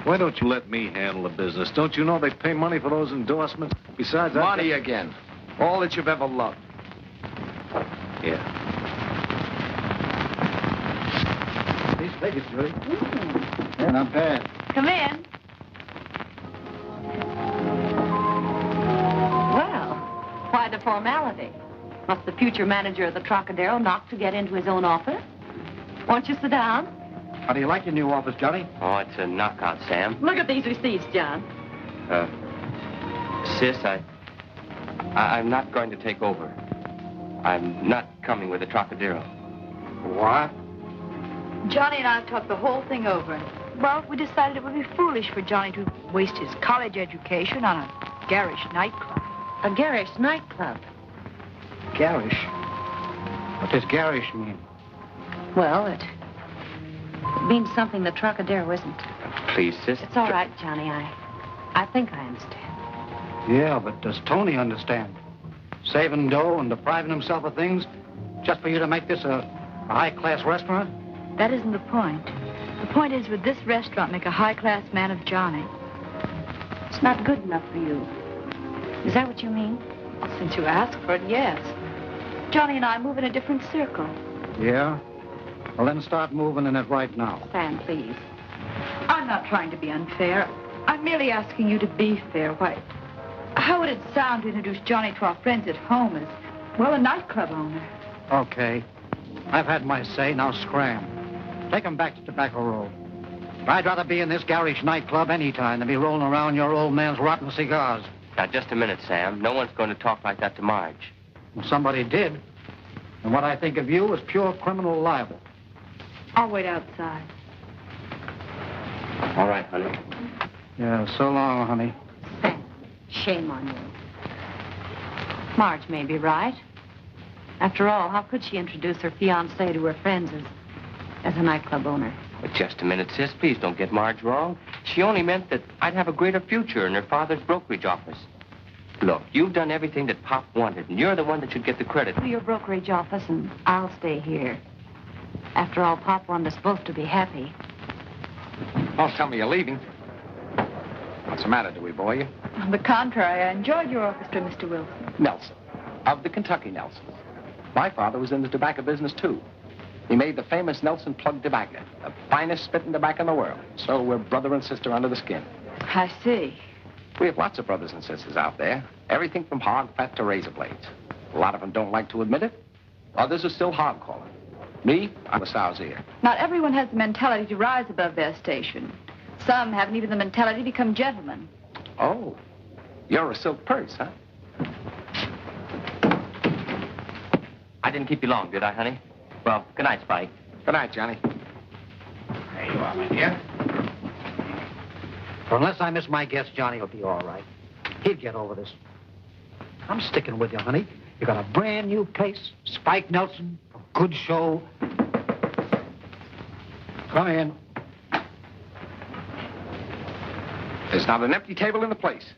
Why don't you let me handle the business? Don't you know they pay money for those endorsements? Besides that... Money again. All that you've ever loved. Yeah. These figures, Judy. They're not bad. Come in. Well, why the formality? Must the future manager of the Trocadero knock to get into his own office? Won't you sit down? How do you like your new office, Johnny? Oh, it's a knockout, Sam. Look at these receipts, John. Sis, I'm not going to take over. I'm not coming with the Trocadero. What? Johnny and I talked the whole thing over. Well, we decided it would be foolish for Johnny to waste his college education on a garish nightclub. A garish nightclub. Garish? What does garish mean? Well, it means something the Trocadero isn't. Please, sis. It's all right, Johnny. I think I understand. Yeah, but does Tony understand? Saving dough and depriving himself of things just for you to make this a high-class restaurant? That isn't the point. The point is, would this restaurant make a high-class man of Johnny? It's not good enough for you. Is that what you mean? Well, since you asked for it, yes. Johnny and I move in a different circle. Yeah? Well, then start moving in it right now. Sam, please. I'm not trying to be unfair. I'm merely asking you to be fair. Why, how would it sound to introduce Johnny to our friends at home as, well, a nightclub owner? Okay. I've had my say, now scram. Take him back to Tobacco Road. I'd rather be in this garish nightclub any time than be rolling around your old man's rotten cigars. Now, just a minute, Sam. No one's going to talk like that to Marge. Well, somebody did. And what I think of you is pure criminal libel. I'll wait outside. All right, honey. Yeah, so long, honey. Sam, shame on you. Marge may be right. After all, how could she introduce her fiancé to her friends as a nightclub owner? But just a minute, sis. Please don't get Marge wrong. She only meant that I'd have a greater future in her father's brokerage office. Look, you've done everything that Pop wanted, and you're the one that should get the credit. To your brokerage office, and I'll stay here. After all, Pop wanted us both to be happy. Don't tell me you're leaving. What's the matter? Do we bore you? On the contrary, I enjoyed your orchestra, Mr. Wilson. Nelson. Of the Kentucky Nelsons. My father was in the tobacco business, too. He made the famous Nelson plug tobacco, the finest spitting tobacco in the world. So we're brother and sister under the skin. I see. We have lots of brothers and sisters out there. Everything from hog fat to razor blades. A lot of them don't like to admit it. Others are still hog calling. Me, I'm a sow's ear. Not everyone has the mentality to rise above their station. Some haven't even the mentality to become gentlemen. Oh, you're a silk purse, huh? I didn't keep you long, did I, honey? Well, good night, Spike. Good night, Johnny. There you are, my dear. Unless I miss my guess, Johnny will be all right. He'll get over this. I'm sticking with you, honey. You got a brand new place, Spike Nelson, a good show. Come in. There's not an empty table in the place.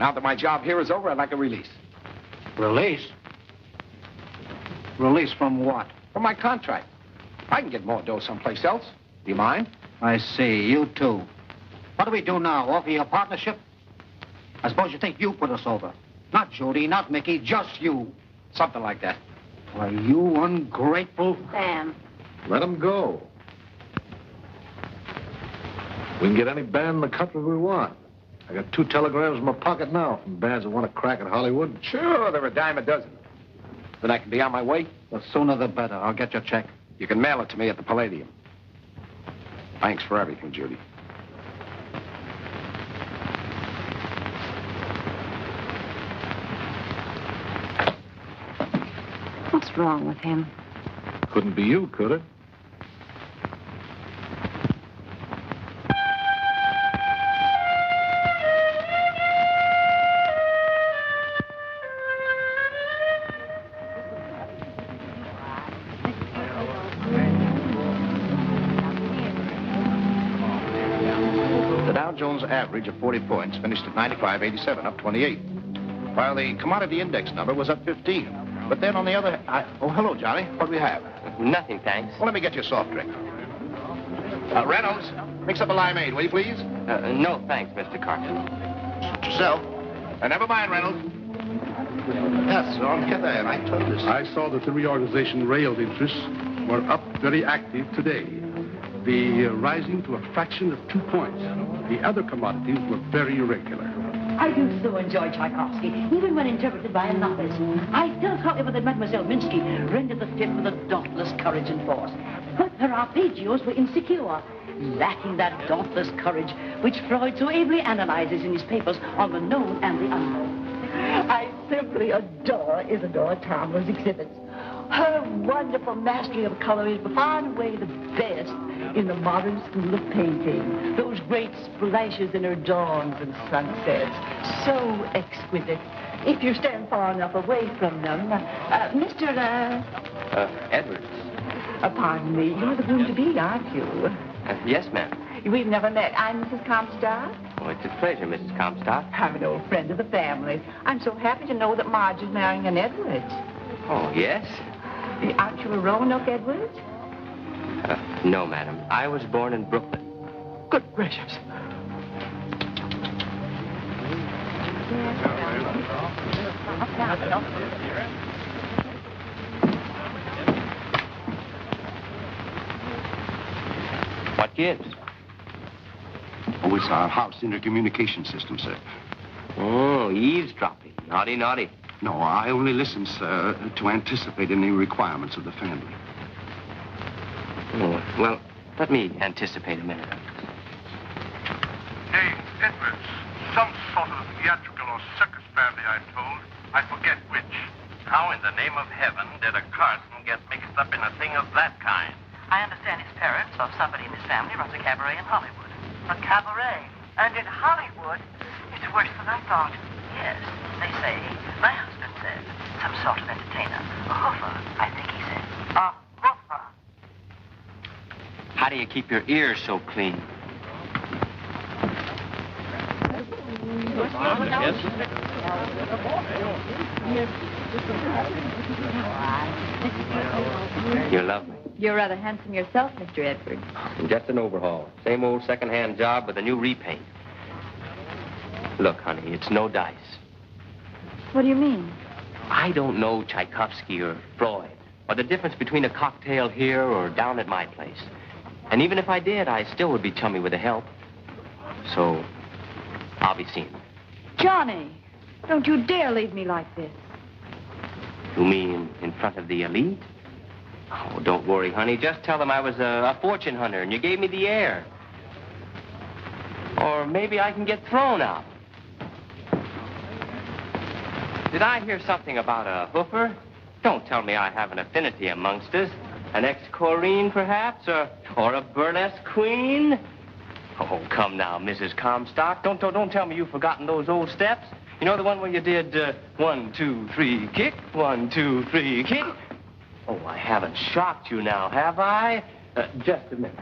Now that my job here is over, I'd like a release. Release? Release from what? From my contract. I can get more dough someplace else. Do you mind? I see. You too. What do we do now? Offer you a partnership? I suppose you think you put us over. Not Judy, not Mickey, just you. Something like that. Why, you ungrateful... Sam. Let him go. We can get any band in the country we want. I got 2 telegrams in my pocket now from bands that want to crack in Hollywood. Sure, they're a dime a dozen. Then I can be on my way. The sooner the better. I'll get your check. You can mail it to me at the Palladium. Thanks for everything, Judy. What's wrong with him? Couldn't be you, could it? The Dow Jones average of 40 points finished at 95.87, up 28. While the commodity index number was up 15. But then on the other... Oh, hello, Johnny. What do we have? Nothing, thanks. Well, let me get you a soft drink. Reynolds, mix up a limeade, will you, please? No, thanks, Mr. Carton. Suit yourself. Never mind, Reynolds. Yes, on here there, I told you. I saw that the reorganization rail interests were up very active today. The rising to a fraction of 2 points. The other commodities were very irregular. I do so enjoy Tchaikovsky, even when interpreted by a novice. I still however that Mademoiselle Minsky rendered the fifth with a dauntless courage and force. But her arpeggios were insecure, lacking that dauntless courage which Freud so ably analyzes in his papers on the known and the unknown. I simply adore Isadora Tomler's exhibits. Her wonderful mastery of color is far and away the best in the modern school of painting. Those great splashes in her dawns and sunsets. So exquisite. If you stand far enough away from them. Mr. Edwards. Pardon me. You're the groom to be, aren't you? Yes, ma'am. We've never met. I'm Mrs. Comstock. Oh, it's a pleasure, Mrs. Comstock. I'm an old friend of the family. I'm so happy to know that Marge is marrying an Edwards. Oh, yes? Aren't you a Roanoke Edwards? No, madam. I was born in Brooklyn. Good gracious. What gives? Oh, it's our house intercommunication system, sir. Oh, eavesdropping. Naughty, naughty. No, I only listen, sir, to anticipate any requirements of the family. Oh, well, let me anticipate a minute. Hey, Edwards. Some sort of theatrical or circus family, I'm told. I forget which. How in the name of heaven did a Carson get mixed up in a thing of that kind? I understand his parents or somebody in his family runs a cabaret in Hollywood. A cabaret? And in Hollywood? It's worse than I thought. Yes, they say. My husband said. Some sort of entertainer. A hoofer, I think he said. A hoofer. How do you keep your ears so clean? You love me. You're rather handsome yourself, Mr. Edwards. Just an overhaul. Same old second-hand job with a new repaint. Look, honey, it's no dice. What do you mean? I don't know Tchaikovsky or Freud, or the difference between a cocktail here or down at my place. And even if I did, I still would be chummy with the help. So, I'll be seeing them. Johnny, don't you dare leave me like this. You mean in front of the elite? Oh, don't worry, honey. Just tell them I was a fortune hunter and you gave me the air. Or maybe I can get thrown out. Did I hear something about a hoofer? Don't tell me I have an affinity amongst us. An ex-Corrine, perhaps? Or a burlesque queen? Oh, come now, Mrs. Comstock. Don't tell me you've forgotten those old steps. You know the one where you did 1, 2, 3, kick, 1, 2, 3, kick? Oh, I haven't shocked you now, have I? Just a minute.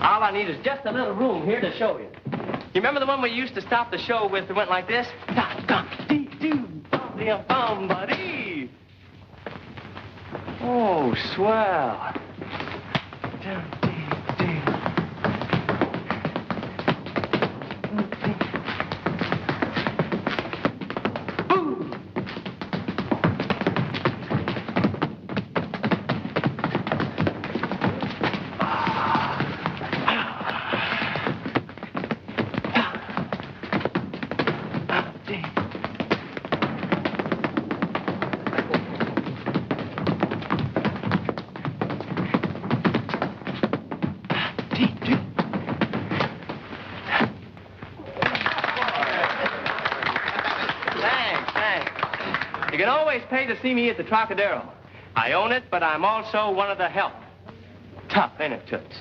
All I need is just a little room here to show you. You remember the one we used to stop the show with that went like this? Oh, swell. You can always pay to see me at the Trocadero. I own it, but I'm also one of the help. Tough, ain't it, Toots?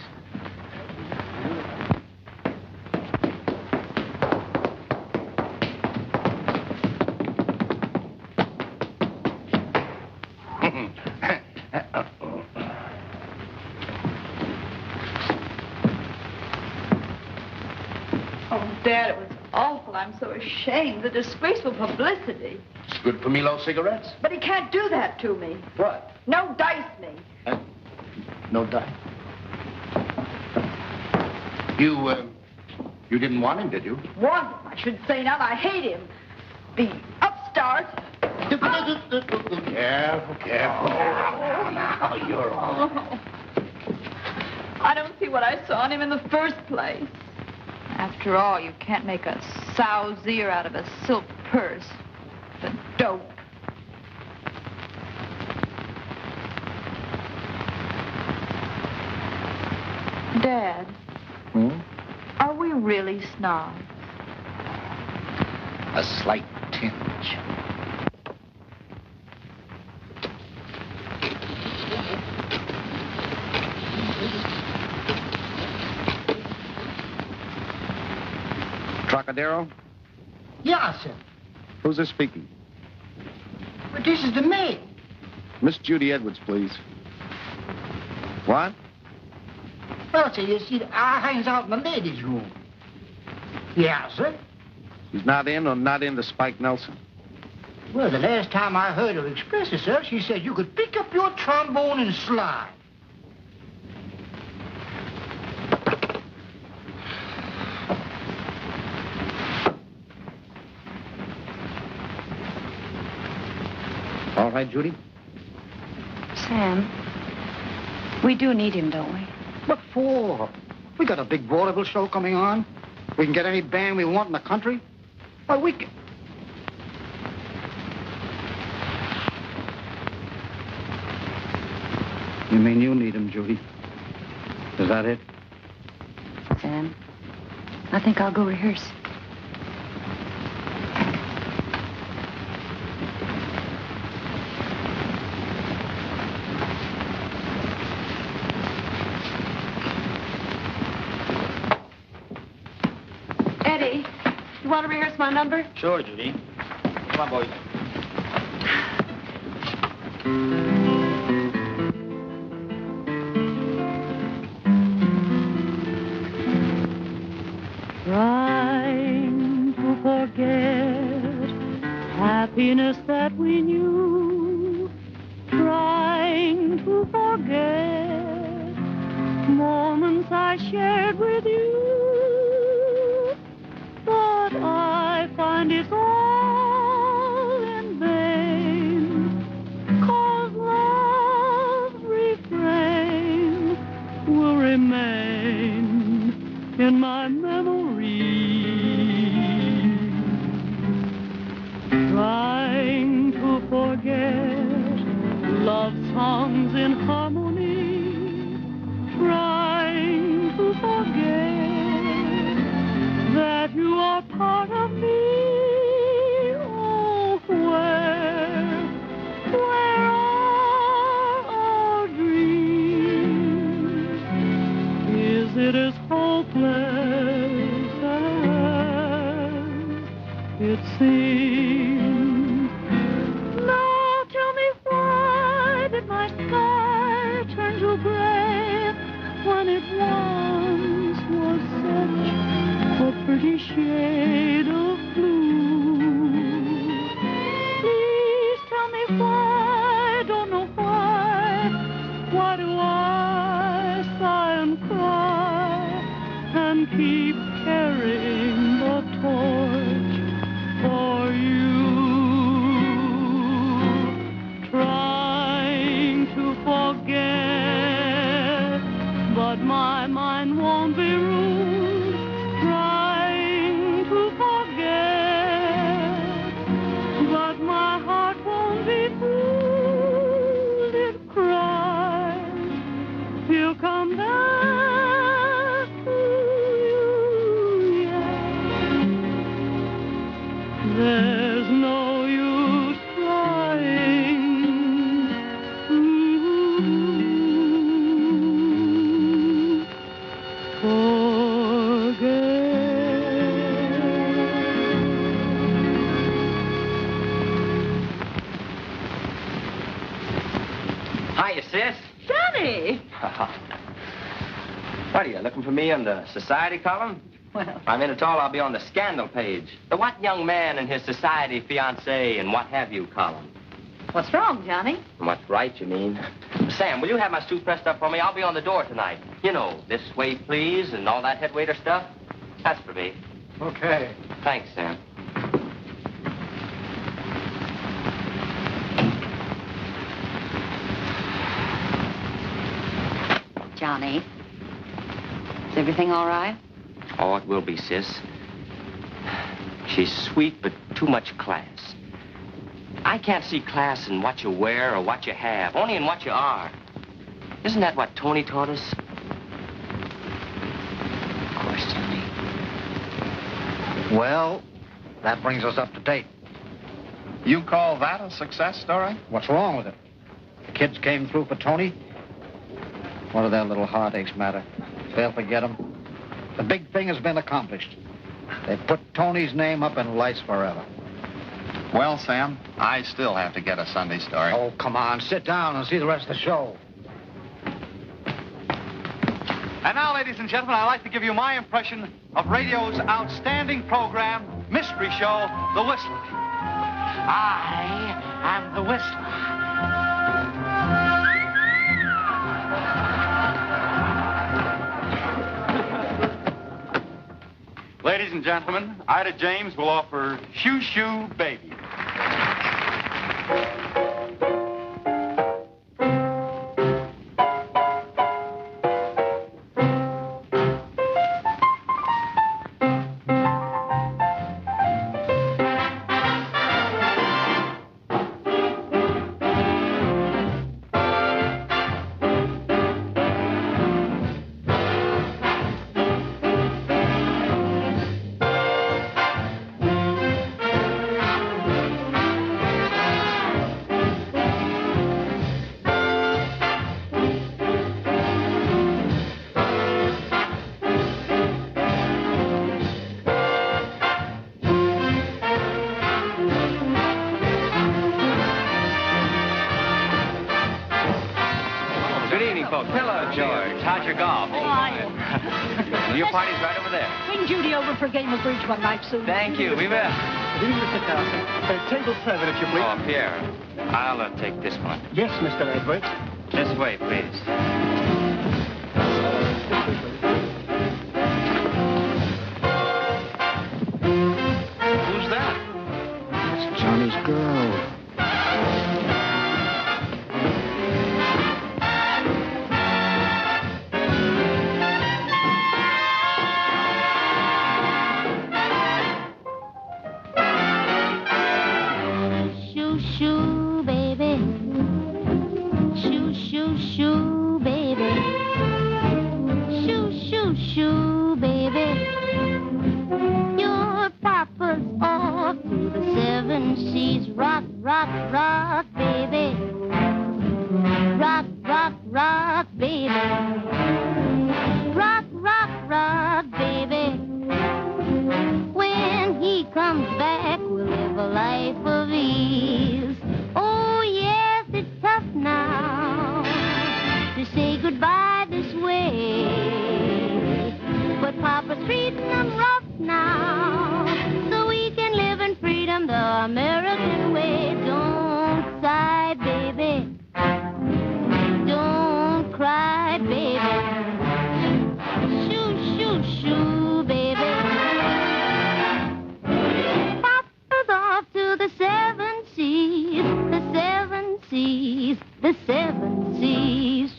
Oh, Dad, it was awful. I'm so ashamed. The disgraceful publicity. It's good for Milo cigarettes. But he can't do that to me. What? No dice me. No dice. You didn't want him, did you? Want him, I should say not. I hate him. The upstart. Careful, careful. Now you're all. Oh. I don't see what I saw in him in the first place. After all, you can't make a sow's ear out of a silk purse. The dope. Dad. Are we really snobs? A slight tinge. Trocadero? Yeah, sir. Who's this speaking? But this is the maid. Miss Judy Edwards, please. What? Well, sir, you see, I hangs out in the ladies' room. Yeah, sir. She's not in or not into Spike Nelson? Well, the last time I heard her express herself, she said you could pick up your trombone and slide. All right, Judy? Sam, we do need him, don't we? What for? We got a big vaudeville show coming on. We can get any band we want in the country. Why, we can... You mean you need him, Judy? Is that it? Sam, I think I'll go rehearse. Eddie, you want to rehearse my number? Sure, Judy. Come on, boys. Trying to forget happiness that we knew. Trying to forget moments I shared with you. But I find it's all in vain, 'cause love's refrain will remain in my memory. it as hopeless as it seems. Now tell me, why did my sky turn to gray when it once was such a pretty shade of blue? Please tell me why, don't know why do I sigh and cry and keep carrying the torch for you? Trying to forget, but my mind won't be ruled. Trying to forget, but my heart won't be fooled. It cries, he'll come back to you, yeah. There's no use trying. Hiya, sis. Johnny! What are you, looking for me on the society column? Well, If I'm in at all, I'll be on the scandal page. The what young man and his society fiancée and what have you column. what's wrong, Johnny? What's right, you mean? Sam, will you have my suit pressed up for me? I'll be on the door tonight. You know, this way, please, and all that head waiter stuff. That's for me. Okay. Thanks, Sam. Johnny, is everything all right? Oh, it will be, sis. She's sweet, but too much class. I can't see class in what you wear or what you have, only in what you are. Isn't that what Tony taught us? Of course, Johnny. Well, that brings us up to date. You call that a success story? What's wrong with it? The kids came through for Tony. What do their little heartaches matter? They'll forget them. The big thing has been accomplished. They put Tony's name up in lights forever. Well, Sam, I still have to get a Sunday story. Oh, come on. Sit down and see the rest of the show. And now, ladies and gentlemen, I'd like to give you my impression of radio's outstanding program, mystery show, The Whistler. I am the Whistler. Ladies and gentlemen, Ida James will offer Shoo Shoo Baby. Your party's right over there. Bring Judy over for a game of bridge one night soon. Thank you. We will. Will you sit down, sir? Table 7, if you please. Oh, Pierre, I'll take this one. Yes, Mr. Edwards. This way, please. Who's that? It's Johnny's girl. Rock, ride this way. But Papa's treating them rough now, so we can live in freedom the American way. Don't sigh, baby. Don't cry, baby. Shoo, shoo, shoo, baby. Papa's off to the 7 seas, the 7 seas, the 7 seas.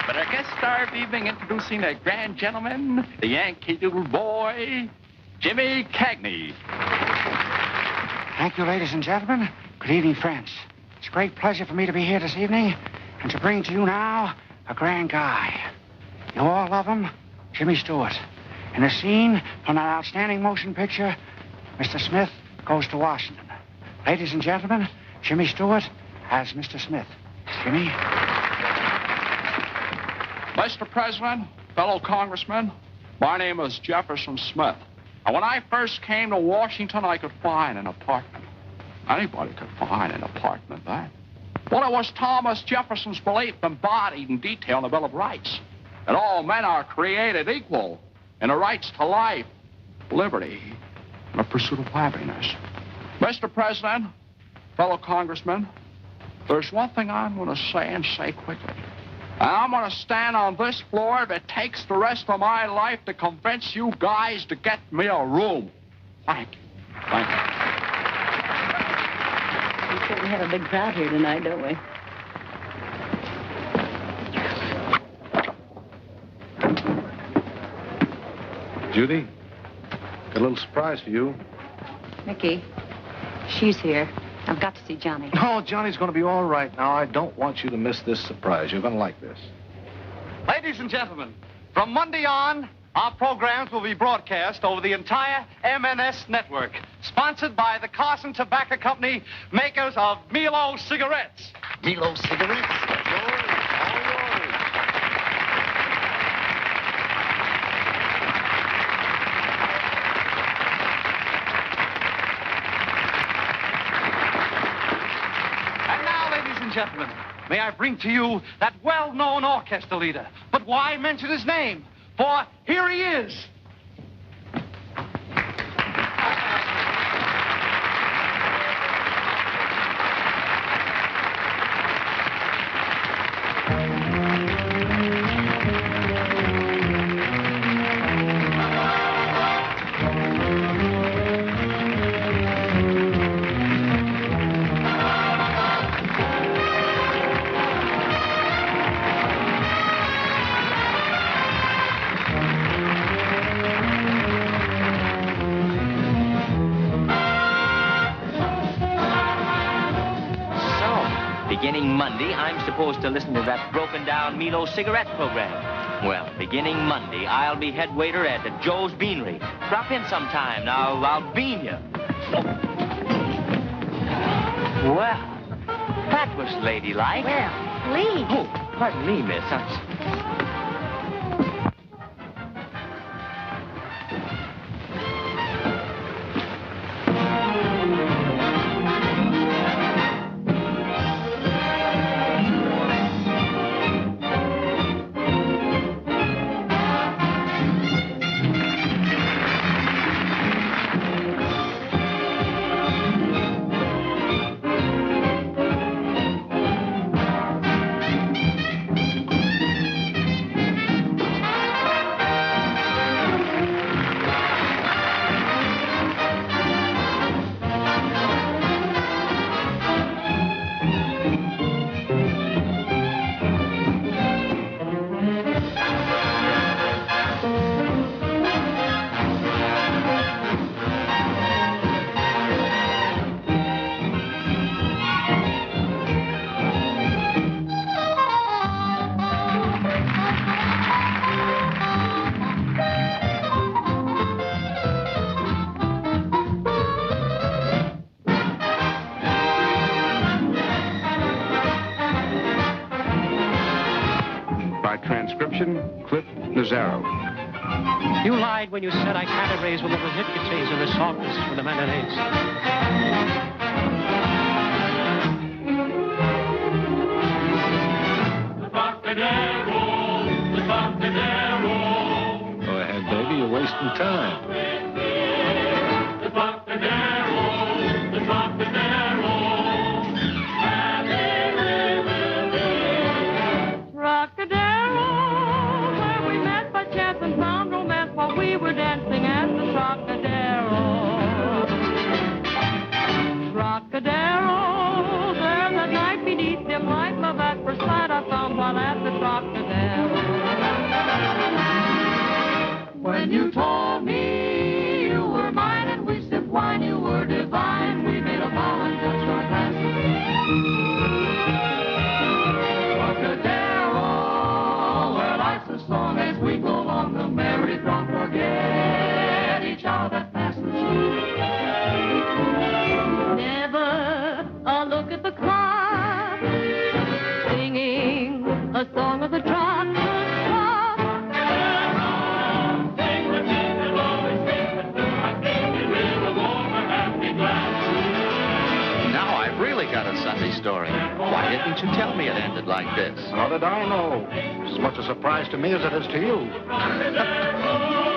But our guest star of the evening, introducing a grand gentleman, the Yankee Doodle boy, Jimmy Cagney. Thank you, ladies and gentlemen. Good evening, friends. It's a great pleasure for me to be here this evening and to bring to you now a grand guy. You all love him, Jimmy Stewart. In a scene from that outstanding motion picture, Mr. Smith Goes to Washington. Ladies and gentlemen, Jimmy Stewart as Mr. Smith. Jimmy? Mr. President, fellow congressmen, my name is Jefferson Smith. And when I first came to Washington, I could find an apartment. Anybody could find an apartment, that. Well, it was Thomas Jefferson's belief embodied in detail in the Bill of Rights that all men are created equal in the rights to life, liberty, and the pursuit of happiness. Mr. President, fellow congressmen, there's one thing I'm going to say and say quickly. And I'm going to stand on this floor if it takes the rest of my life to convince you guys to get me a room. Thank you. Thank you. We certainly have a big crowd here tonight, don't we? Judy, got a little surprise for you. Mickey, she's here. I've got to see Johnny. Oh, Johnny's going to be all right now. I don't want you to miss this surprise. You're going to like this. Ladies and gentlemen, from Monday on, our programs will be broadcast over the entire MNS network, sponsored by the Carson Tobacco Company, makers of Milo cigarettes. Milo cigarettes? Gentlemen, may I bring to you that well-known orchestra leader. But why mention his name? For here he is. Beginning Monday, I'm supposed to listen to that broken-down Milo cigarette program. Well, beginning Monday, I'll be head waiter at Joe's Beanery. Drop in sometime. Now, I'll bean you. Well, that was ladylike. Well, please. Oh, pardon me, miss. Cliff Nazaro. You lied when you said I can't erase with the rigidities and the softness from the mayonnaise. Trocadero. There's a night beneath dim light, love at first sight I found while at the Trocadero. When you told me you were mine and we sipped wine, you were divine. We made a vow and touched our glasses. Trocadero, where life's a song as we go along the merry throng. Forget each hour that passes. Never a look at the clock, singing a song of the trot. Now I've really got a Sunday story. Why didn't you tell me it ended like this? How did I know? It's as much a surprise to me as it is to you.